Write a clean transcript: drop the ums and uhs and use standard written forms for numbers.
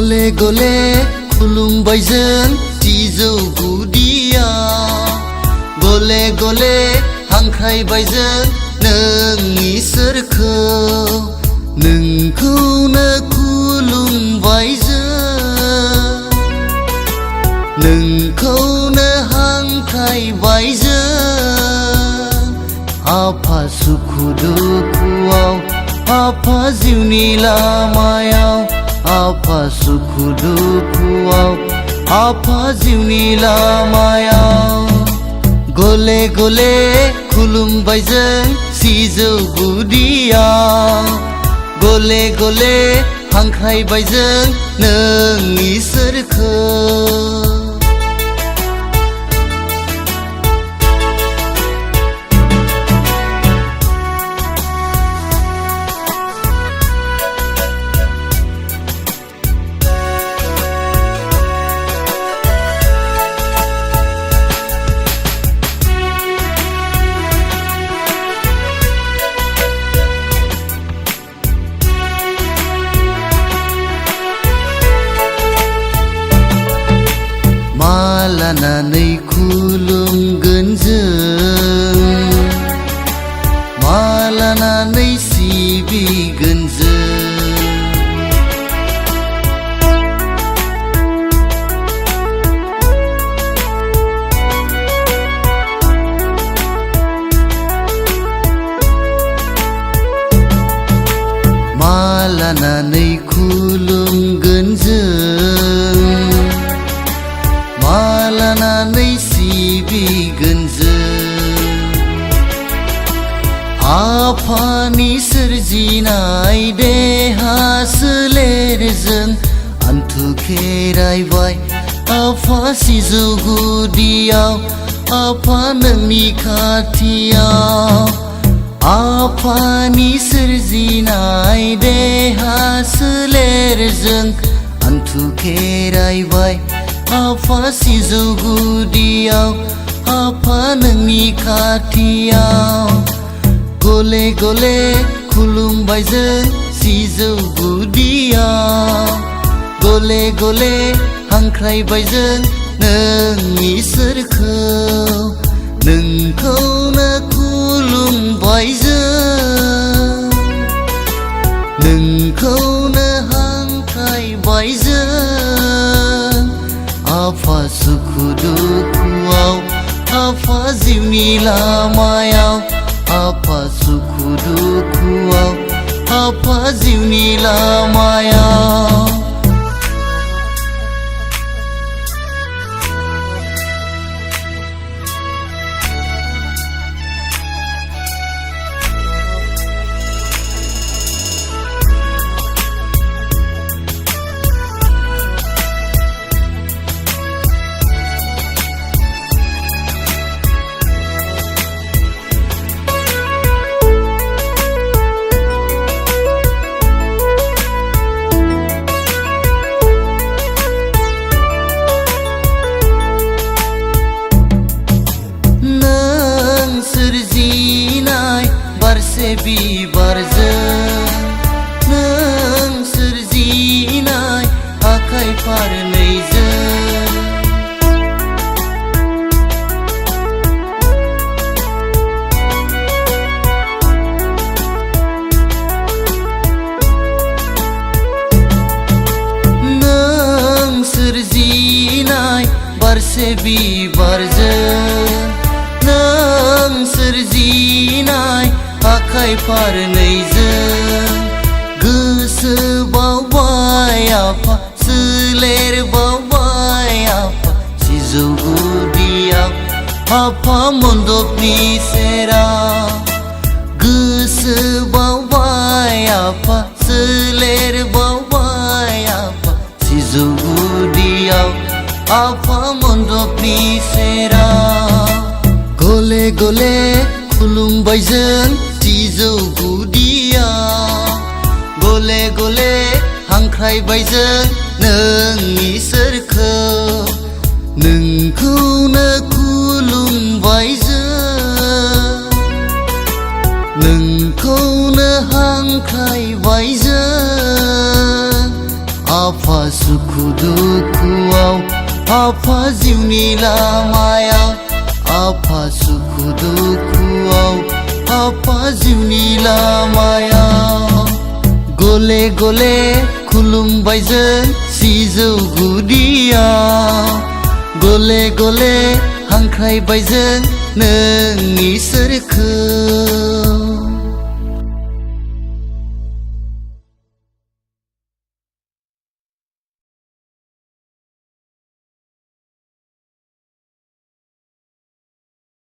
गले गले खुलुमबाय जों सिजौ गुदियाव गले गले हांख्रायबाय जों नों इसोरखौ नोंखौनो खुलुमबाय जों नोंखौनो हांख्रायबाय जों आफा सुखु दुखुआव आफा जिउनि लामायाव आफा सुखु दुखुआव आफा जिउनि लामायाव गले गले खुलुमबाय जों सिजौ गुदियाव गले गले हांख्रायबाय जों नों इसोरखौ लानानै खुलुमगोन जों मा लानानै सिबिगोन जों मा लानानै खुलुमगोन जों मा लानानै सिबिगोन जों आफानि सोरजिनाय देहा सोलेरजों आन्थु खेरायबाय आफा सिजौ गुदियाव आफा नोंनि खाथियाव आफानि सोरजिनाय देहा सोलेरजों आन्थु खेरायबाय आफा सिजौ गुदियाव आफा नोंनि खाथियाव गले गले खुलुमबाय जों सिजौ गुदियाव गले गले हांख्रायबाय जों नों इसोरखौ नोंखौनो खुलुमबाय जों नोंखौनो हांख्रायबाय जों आफा सुखु दुखुआव आफा जिउनि लामायाव आफा सुखु दुखुआव आफा जिउनि लामायाव बारसे बिबारजों नों सोरजिनाय आखाइ फारनैजों नों सोरजिनाय बारसे बिबारजों नों सोरजिनाय आखाइ फारनैजों गोसो बावबाय आफा सोलेर बावबाय आफा सिजौ गुदियाव आफा मन्दपनि सेराव गोसो बावबाय आफा सोलेर बावबाय आफा सिजौ गुदियाव आफा मन्दपनि सेराव गले गले खुलुमबाय जों सिजौ गुदियाव गले गले हांख्रायबाय जों नों इसोरखौ नोंखौनो खुलुमबाय जों नोंखौनो हांख्रायबाय जों आफा सुखु दुखुआव आफा जिउनि लामायाव आफा सुखु दुखुआव आफा जिउनि लामायाव गले गले खुलुमबाय जों सिजौ गुदियाव गले गले हांख्रायबाय जों नों इसोरखौ